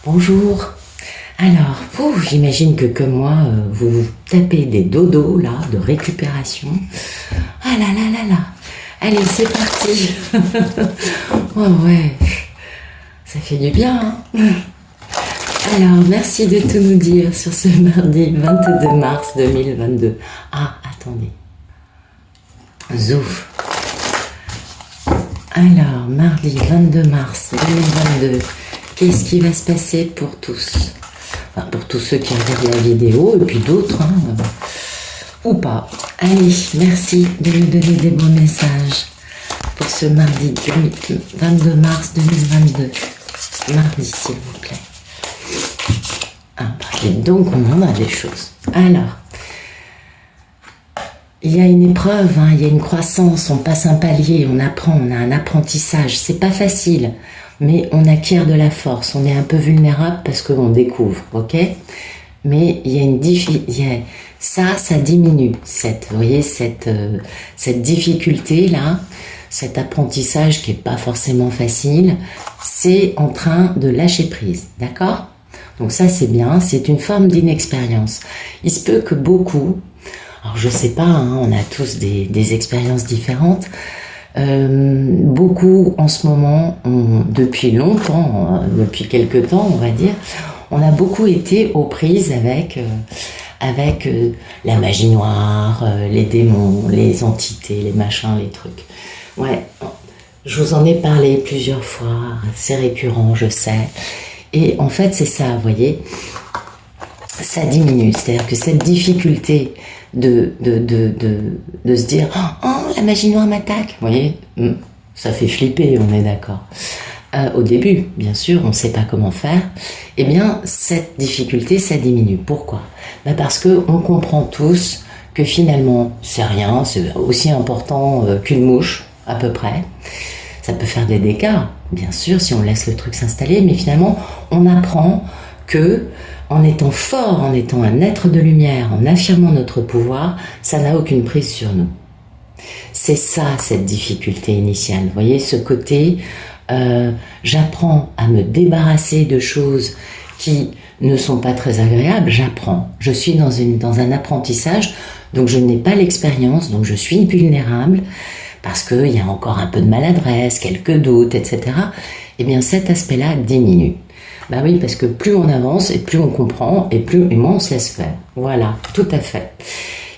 Bonjour. Alors, j'imagine que comme moi, vous vous tapez des dodos là, de récupération. Ah là là là là. Allez, c'est parti. Oh ouais, ça fait du bien. Hein. Alors, merci de tout nous dire sur ce mardi 22 mars 2022. Ah, attendez. Zouf. Alors, mardi 22 mars 2022, qu'est-ce qui va se passer pour tous? Enfin, pour tous ceux qui regardent la vidéo, et puis d'autres, hein, ou pas. Allez, merci de nous donner des bons messages pour ce mardi 22 mars 2022. Mardi, s'il vous plaît. Ah, et donc, on en a des choses. Alors, il y a une épreuve, hein, il y a une croissance, on passe un palier, on apprend, on a un apprentissage. C'est pas facile, mais on acquiert de la force. On est un peu vulnérable parce qu'on découvre, ok? Mais il y a une difficulté, ça diminue. Vous voyez, cette difficulté-là, cet apprentissage qui est pas forcément facile, c'est en train de lâcher prise, d'accord? Donc ça, c'est bien, c'est une forme d'inexpérience. Il se peut que beaucoup... Alors je sais pas, hein, on a tous des expériences différentes. Beaucoup en ce moment, depuis longtemps, depuis quelque temps on va dire, on a beaucoup été aux prises avec la magie noire, les démons, les entités, les machins, les trucs. Ouais, je vous en ai parlé plusieurs fois, c'est récurrent, je sais. Et en fait c'est ça, vous voyez, ça diminue, c'est-à-dire que cette difficulté de se dire « Oh, la magie noire m'attaque !» Vous voyez, ça fait flipper, on est d'accord. Au début, bien sûr, on ne sait pas comment faire. Eh bien, cette difficulté, ça diminue. Pourquoi? Parce qu'on comprend tous que finalement, c'est rien, c'est aussi important qu'une mouche, à peu près. Ça peut faire des dégâts, bien sûr, si on laisse le truc s'installer, mais finalement, on apprend que en étant fort, en étant un être de lumière, en affirmant notre pouvoir, ça n'a aucune prise sur nous. C'est ça, cette difficulté initiale. Vous voyez, ce côté, j'apprends à me débarrasser de choses qui ne sont pas très agréables, j'apprends. Je suis dans un apprentissage, donc je n'ai pas l'expérience, donc je suis vulnérable, parce qu'il y a encore un peu de maladresse, quelques doutes, etc. Eh bien, cet aspect-là diminue. Ben oui, parce que plus on avance, et plus on comprend, et moins on se laisse faire. Voilà, tout à fait.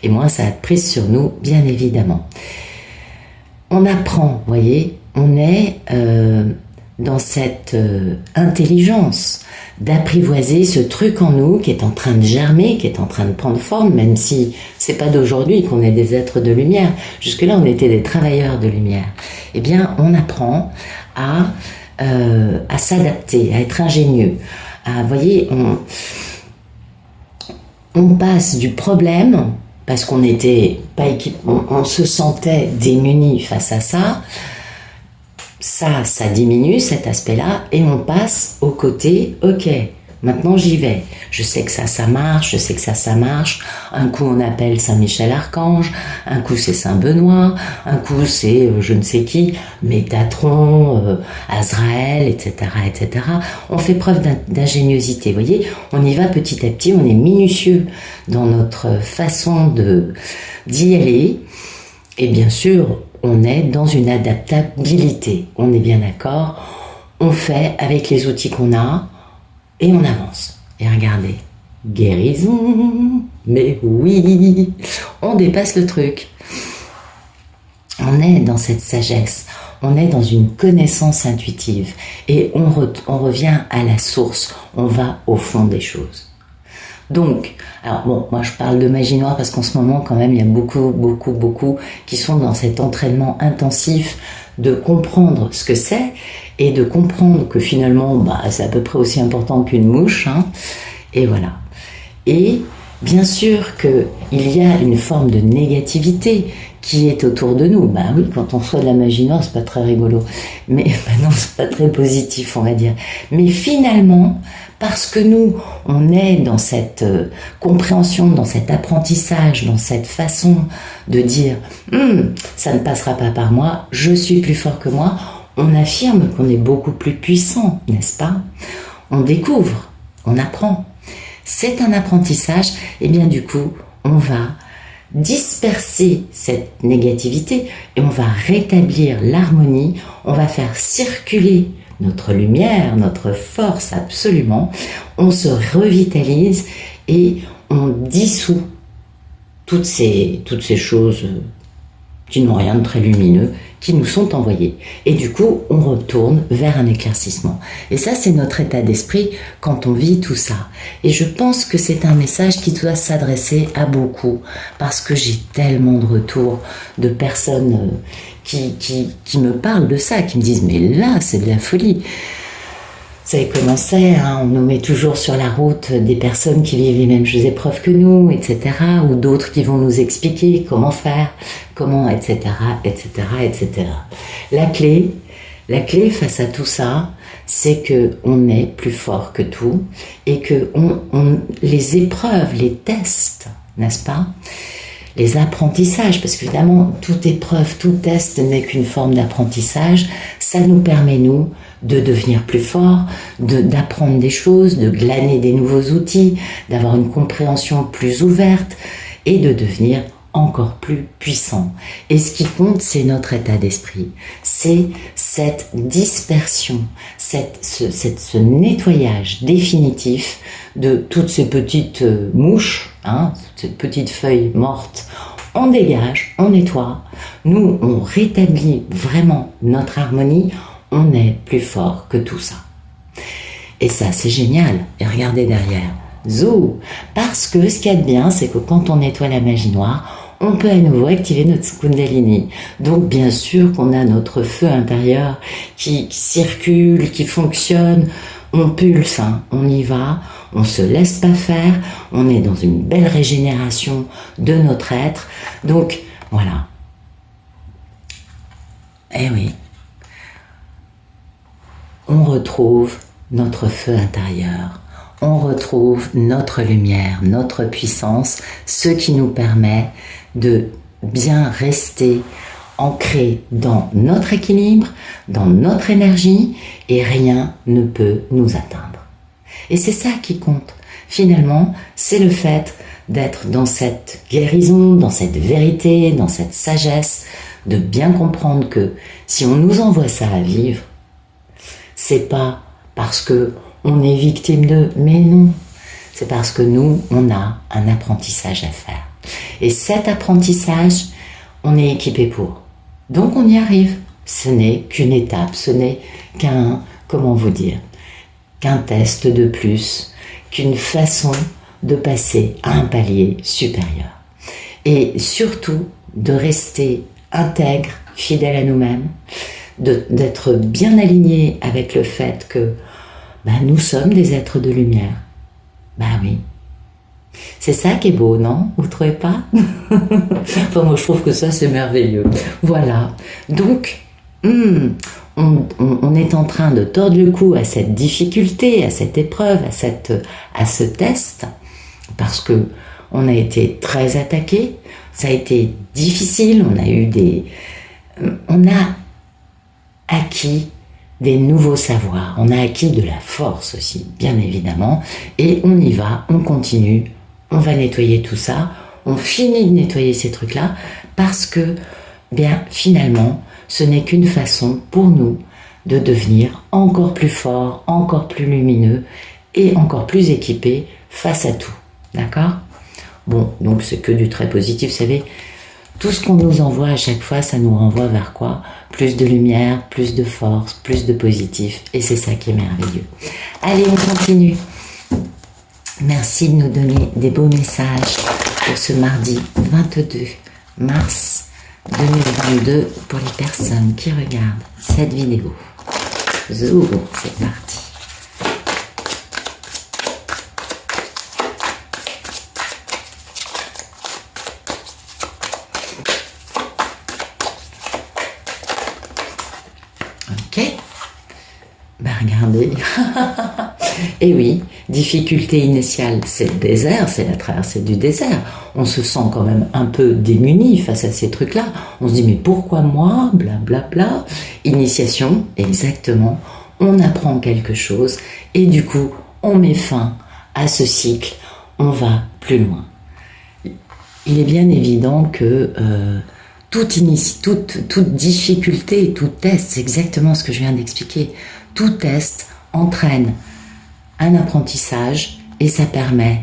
Et moins ça a de prise sur nous, bien évidemment. On apprend, vous voyez, on est dans cette intelligence d'apprivoiser ce truc en nous qui est en train de germer, qui est en train de prendre forme, même si c'est pas d'aujourd'hui qu'on est des êtres de lumière. Jusque-là, on était des travailleurs de lumière. Eh bien, on apprend à s'adapter, à être ingénieux. Vous voyez, on passe du problème, parce qu'on n'était pas équipé, on se sentait démuni face à ça, ça diminue cet aspect-là, et on passe au côté, ok, maintenant j'y vais. Je sais que ça marche, je sais que ça marche. Un coup on appelle Saint-Michel-Archange, un coup c'est Saint-Benoît, un coup c'est je ne sais qui, Métatron, Azraël, etc., etc. On fait preuve d'ingéniosité, vous voyez. On y va petit à petit, on est minutieux dans notre façon d'y aller. Et bien sûr, on est dans une adaptabilité. On est bien d'accord. On fait avec les outils qu'on a, et on avance. Et regardez, guérison, mais oui, on dépasse le truc. On est dans cette sagesse, on est dans une connaissance intuitive, et on revient à la source, on va au fond des choses. Donc, alors bon, moi je parle de magie noire parce qu'en ce moment quand même il y a beaucoup qui sont dans cet entraînement intensif de comprendre ce que c'est et de comprendre que finalement c'est à peu près aussi important qu'une mouche, hein, et voilà. Et bien sûr qu'il y a une forme de négativité qui est autour de nous. Bah oui, quand on fait de la magie noire, c'est pas très rigolo. Mais non, c'est pas très positif, on va dire. Mais finalement, parce que nous, on est dans cette compréhension, dans cet apprentissage, dans cette façon de dire ça ne passera pas par moi, je suis plus fort que moi, on affirme qu'on est beaucoup plus puissant, n'est-ce pas? On découvre, on apprend. C'est un apprentissage, et bien du coup, on va disperser cette négativité et on va rétablir l'harmonie, on va faire circuler notre lumière, notre force absolument, on se revitalise et on dissout toutes ces choses qui n'ont rien de très lumineux, qui nous sont envoyées. Et du coup, on retourne vers un éclaircissement. Et ça, c'est notre état d'esprit quand on vit tout ça. Et je pense que c'est un message qui doit s'adresser à beaucoup, parce que j'ai tellement de retours de personnes qui me parlent de ça, qui me disent « mais là, c'est de la folie ». Ça a commencé, hein, on nous met toujours sur la route des personnes qui vivent les mêmes épreuves que nous, etc. Ou d'autres qui vont nous expliquer comment faire, comment, etc., etc., etc. La clé face à tout ça, c'est que on est plus fort que tout et que les épreuves, les tests, n'est-ce pas? Les apprentissages, parce qu'évidemment, toute épreuve, tout test n'est qu'une forme d'apprentissage, ça nous permet, nous, de devenir plus forts, d'apprendre des choses, de glaner des nouveaux outils, d'avoir une compréhension plus ouverte et de devenir encore plus puissant. Et ce qui compte, c'est notre état d'esprit. C'est cette dispersion, ce nettoyage définitif de toutes ces petites mouches, hein, ces petites feuilles mortes. On dégage, on nettoie. Nous, on rétablit vraiment notre harmonie. On est plus fort que tout ça. Et ça, c'est génial. Et regardez derrière. Zou! Parce que ce qu'il y a de bien, c'est que quand on nettoie la magie noire, on peut à nouveau activer notre Kundalini. Donc, bien sûr qu'on a notre feu intérieur qui circule, qui fonctionne. On pulse, hein, on y va, on se laisse pas faire, on est dans une belle régénération de notre être. Donc, voilà. Eh oui. On retrouve notre feu intérieur, on retrouve notre lumière, notre puissance, ce qui nous permet de bien rester ancré dans notre équilibre, dans notre énergie, et rien ne peut nous atteindre. Et c'est ça qui compte. Finalement, c'est le fait d'être dans cette guérison, dans cette vérité, dans cette sagesse, de bien comprendre que si on nous envoie ça à vivre, c'est pas parce que on est victime de, mais non, c'est parce que nous, on a un apprentissage à faire. Et cet apprentissage, on est équipé pour. Donc on y arrive. Ce n'est qu'une étape, ce n'est qu'un, comment vous dire, qu'un test de plus, qu'une façon de passer à un palier supérieur. Et surtout, de rester intègre, fidèle à nous-mêmes, d'être bien aligné avec le fait que nous sommes des êtres de lumière. Oui. C'est ça qui est beau, non? Vous ne trouvez pas? Enfin, moi, je trouve que ça, c'est merveilleux. Voilà. Donc, on est en train de tordre le cou à cette difficulté, à cette épreuve, à ce test, parce que on a été très attaqué, ça a été difficile, on a acquis des nouveaux savoirs, on a acquis de la force aussi, bien évidemment, et on y va, on continue, on va nettoyer tout ça, on finit de nettoyer ces trucs-là, parce que, finalement, ce n'est qu'une façon pour nous de devenir encore plus fort, encore plus lumineux et encore plus équipé face à tout. D'accord? Bon, donc c'est que du très positif, vous savez. Tout ce qu'on nous envoie à chaque fois, ça nous renvoie vers quoi? Plus de lumière, plus de force, plus de positif. Et c'est ça qui est merveilleux. Allez, on continue. Merci de nous donner des beaux messages pour ce mardi 22 mars 2022 pour les personnes qui regardent cette vidéo. Zou, c'est parti. Ok. Regardez. Et oui, difficulté initiale, c'est le désert, c'est la traversée du désert. On se sent quand même un peu démuni face à ces trucs-là. On se dit, mais pourquoi moi? Blablabla. Bla, bla. Initiation, exactement. On apprend quelque chose et du coup, on met fin à ce cycle. On va plus loin. Il est bien évident que toute difficulté, tout test, c'est exactement ce que je viens d'expliquer. Tout test entraîne un apprentissage et ça permet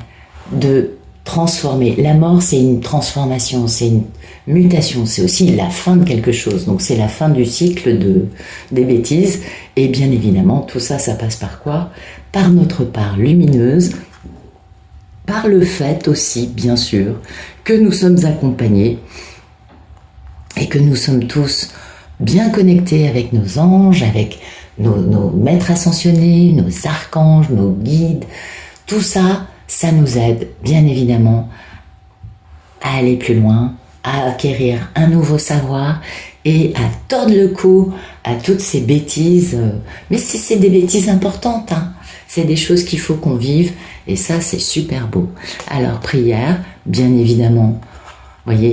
de transformer. La mort, c'est une transformation, c'est une mutation, c'est aussi la fin de quelque chose. Donc c'est la fin du cycle des bêtises. Et bien évidemment, tout ça, ça passe par quoi? Par notre part lumineuse, par le fait aussi, bien sûr, que nous sommes accompagnés et que nous sommes tous bien connectés avec nos anges, avec nos maîtres ascensionnés, nos archanges, nos guides. Tout ça, ça nous aide, bien évidemment, à aller plus loin, à acquérir un nouveau savoir et à tordre le cou à toutes ces bêtises. Mais c'est des bêtises importantes, hein. C'est des choses qu'il faut qu'on vive et ça, c'est super beau. Alors, prière, bien évidemment, voyez,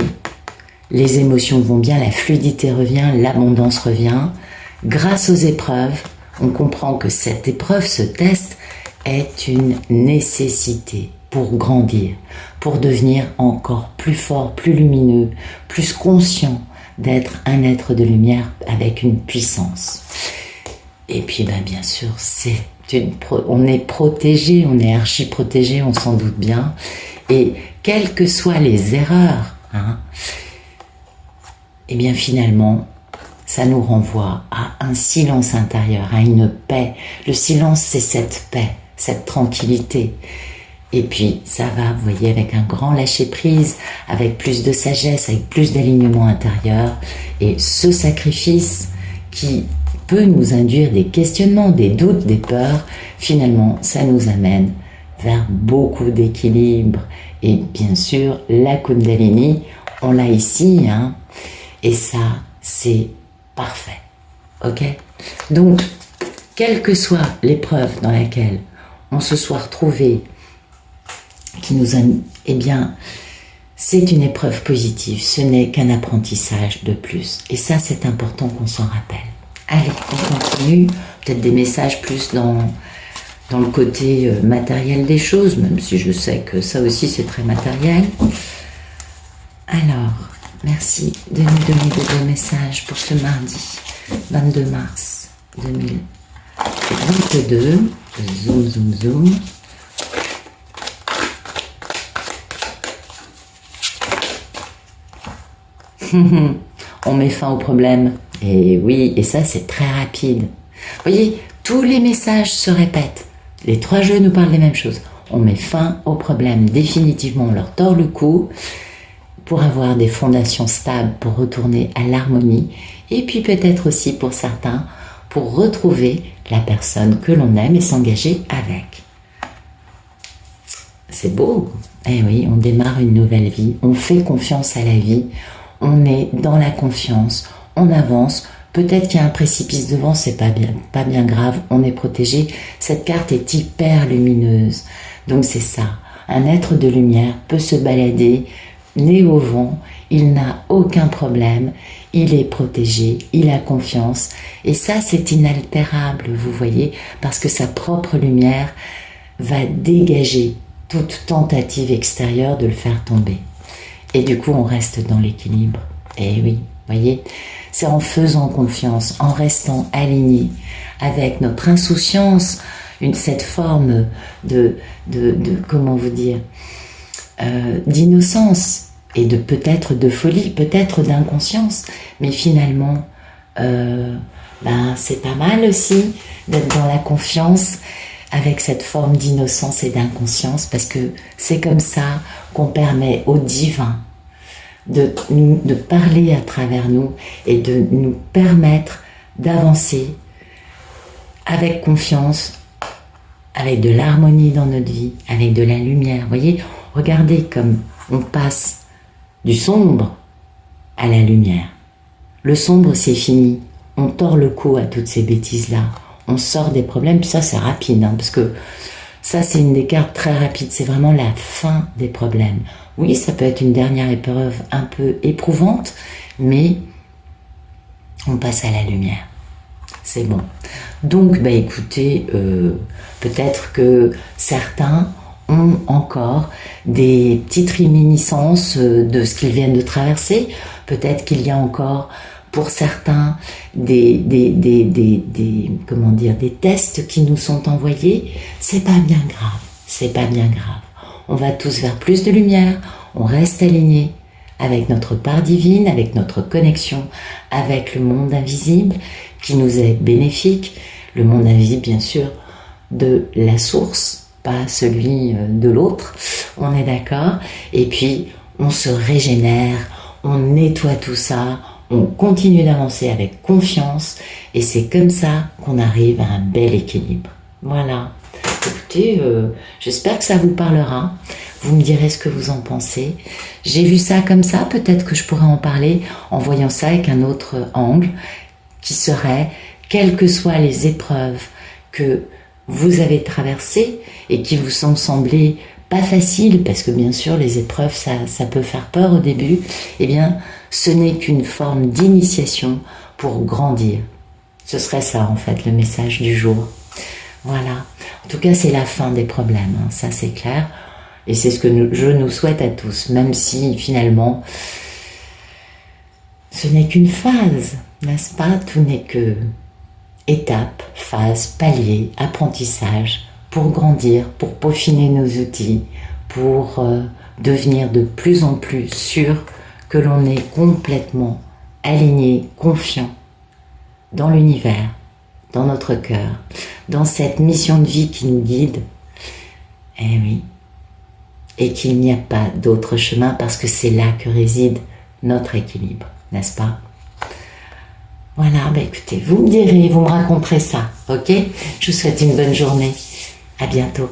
les émotions vont bien, la fluidité revient, l'abondance revient. Grâce aux épreuves, on comprend que cette épreuve, ce test, est une nécessité pour grandir, pour devenir encore plus fort, plus lumineux, plus conscient d'être un être de lumière avec une puissance. Et puis, bien sûr, on est protégé, on est archi-protégé, on s'en doute bien. Et quelles que soient les erreurs, hein, et bien finalement, ça nous renvoie à un silence intérieur, à une paix. Le silence, c'est cette paix, cette tranquillité. Et puis, ça va, vous voyez, avec un grand lâcher-prise, avec plus de sagesse, avec plus d'alignement intérieur. Et ce sacrifice qui peut nous induire des questionnements, des doutes, des peurs, finalement, ça nous amène vers beaucoup d'équilibre. Et bien sûr, la Kundalini, on l'a ici, hein, et ça, c'est parfait. Ok? Donc, quelle que soit l'épreuve dans laquelle on se soit retrouvé, qui nous a, eh bien, c'est une épreuve positive, ce n'est qu'un apprentissage de plus. Et ça, c'est important qu'on s'en rappelle. Allez, on continue, peut-être des messages plus dans le côté matériel des choses, même si je sais que ça aussi c'est très matériel. Alors, merci de nous donner de beaux messages pour ce mardi 22 mars 2022. Zoom, zoom, zoom. On met fin au problème. Et oui, et ça c'est très rapide. Vous voyez, tous les messages se répètent. Les 3 jeux nous parlent des mêmes choses. On met fin au problème. Définitivement, on leur tord le cou pour avoir des fondations stables, pour retourner à l'harmonie. Et puis peut-être aussi pour certains, pour retrouver la personne que l'on aime et s'engager avec. C'est beau. Eh oui, on démarre une nouvelle vie. On fait confiance à la vie. On est dans la confiance, on avance, peut-être qu'il y a un précipice devant, c'est pas bien grave, on est protégé. Cette carte est hyper lumineuse, donc c'est ça, un être de lumière peut se balader, nez au vent, il n'a aucun problème, il est protégé, il a confiance, et ça c'est inaltérable, vous voyez, parce que sa propre lumière va dégager toute tentative extérieure de le faire tomber. Et du coup, on reste dans l'équilibre. Et oui, voyez, c'est en faisant confiance, en restant aligné avec notre insouciance, cette forme de comment vous dire, d'innocence et de peut-être de folie, peut-être d'inconscience. Mais finalement, c'est pas mal aussi d'être dans la confiance avec cette forme d'innocence et d'inconscience, parce que c'est comme ça qu'on permet au divin de parler à travers nous et de nous permettre d'avancer avec confiance, avec de l'harmonie dans notre vie, avec de la lumière. Vous voyez, regardez comme on passe du sombre à la lumière. Le sombre, c'est fini. On tord le cou à toutes ces bêtises-là. on sort des problèmes, puis ça c'est rapide, hein, parce que ça c'est une des cartes très rapides, c'est vraiment la fin des problèmes. Oui, ça peut être une dernière épreuve un peu éprouvante, mais on passe à la lumière. C'est bon. Donc, bah écoutez, peut-être que certains ont encore des petites réminiscences de ce qu'ils viennent de traverser. Peut-être qu'il y a encore, pour certains, comment dire, des tests qui nous sont envoyés. C'est pas bien grave. C'est pas bien grave. On va tous vers plus de lumière. On reste alignés avec notre part divine, avec notre connexion avec le monde invisible qui nous est bénéfique. Le monde invisible, bien sûr, de la source, pas celui de l'autre. On est d'accord. Et puis, on se régénère, on nettoie tout ça, on continue d'avancer avec confiance. Et c'est comme ça qu'on arrive à un bel équilibre. Voilà. Écoutez, j'espère que ça vous parlera. Vous me direz ce que vous en pensez. J'ai vu ça comme ça, peut-être que je pourrais en parler en voyant ça avec un autre angle, qui serait, quelles que soient les épreuves que vous avez traversées et qui vous sont semblées pas faciles, parce que bien sûr les épreuves ça peut faire peur au début, eh bien ce n'est qu'une forme d'initiation pour grandir. Ce serait ça en fait le message du jour. Voilà. En tout cas c'est la fin des problèmes, hein, ça c'est clair. Et c'est ce que je nous souhaite à tous, même si finalement, ce n'est qu'une phase, n'est-ce pas? Tout n'est que étape, phase, palier, apprentissage, pour grandir, pour peaufiner nos outils, pour devenir de plus en plus sûr que l'on est complètement aligné, confiant dans l'univers, dans notre cœur, dans cette mission de vie qui nous guide. Eh oui. Et qu'il n'y a pas d'autre chemin parce que c'est là que réside notre équilibre, n'est-ce pas? Voilà, bah écoutez, vous me direz, vous me raconterez ça, ok? Je vous souhaite une bonne journée. À bientôt.